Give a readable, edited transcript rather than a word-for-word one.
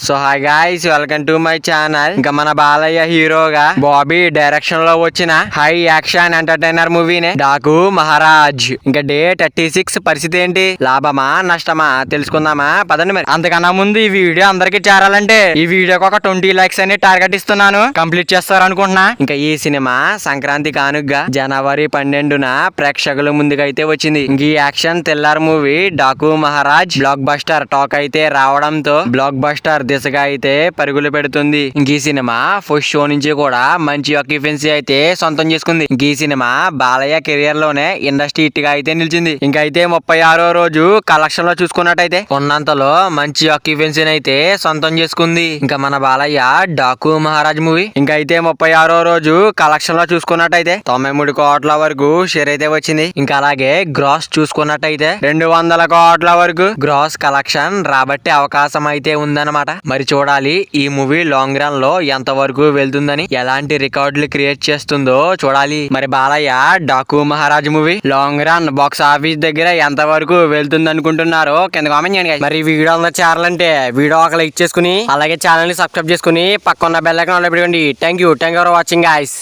So hi guys, welcome to my channel. ఇంకా మన బాలయ్య హీరోగా బాబీ డైరెక్షన్ లో వచ్చిన హై యాక్షన్ ఎంటర్టైనర్ మూవీనే డాకు మహారాజ్. ఇంకా డే 36 పరిస్థితి ఏంటి, లాభమా నష్టమా తెలుసుకుందామా పదండి. మరి అంతకన్నా ముందు ఈ వీడియో అందరికి చేరాలంటే ఈ వీడియోకి ఒక 20 లైక్స్ అని టార్గెట్ ఇస్తున్నాను, కంప్లీట్ చేస్తారనుకుంటున్నా. ఇంకా ఈ సినిమా సంక్రాంతి కానుగ్గా జనవరి 12న ప్రేక్షకుల ముందుకైతే వచ్చింది. ఇంక ఈ action thriller movie Daaku Maharaj block buster talk అయితే రావడంతో బ్లాక్ బస్టర్ దిశగా అయితే పరుగులు పెడుతుంది. ఇంక ఈ సినిమా ఫస్ట్ షో నుంచి కూడా మంచి ఆక్యుపెన్సీ అయితే సొంతం చేసుకుంది. ఇంక ఈ సినిమా బాలయ్య కెరియర్ లోనే ఇండస్ట్రీ హిట్ గా అయితే నిలిచింది. ఇంకైతే 36వ రోజు కలెక్షన్ లో చూసుకున్నట్టయితే ఉన్నంతలో మంచి ఆక్యుపెన్సీని అయితే సొంతం చేసుకుంది. ఇంకా మన బాలయ్య డాకు మహారాజ్ మూవీ ఇంకైతే 36వ రోజు కలెక్షన్ లో చూసుకున్నట్టయితే 93 కోట్ల వరకు షేర్ అయితే వచ్చింది. ఇంకా అలాగే గ్రాస్ చూసుకున్నట్టయితే 200 కోట్ల వరకు గ్రాస్ కలెక్షన్ రాబట్టే అవకాశం అయితే ఉందన్నమాట. మరి చూడాలి ఈ మూవీ లాంగ్ రన్ లో ఎంత వరకు వెళ్తుందని, ఎలాంటి రికార్డులు క్రియేట్ చేస్తుందో చూడాలి. మరి Balayya Daaku Maharaj movie long run box office దగ్గర ఎంత వరకు వెళ్తుంది అనుకుంటున్నారో కింద కామెంట్ చేయండి. మరి వీడియో అందరూ చేరాలంటే వీడియో ఒక లైక్ చేసుకుని అలాగే ఛానల్ ని సబ్స్క్రైబ్ చేసుకుని పక్కన బెల్ ఐకాన్ ఆన్ లో పెట్టుకోండి. Thank you for watching guys.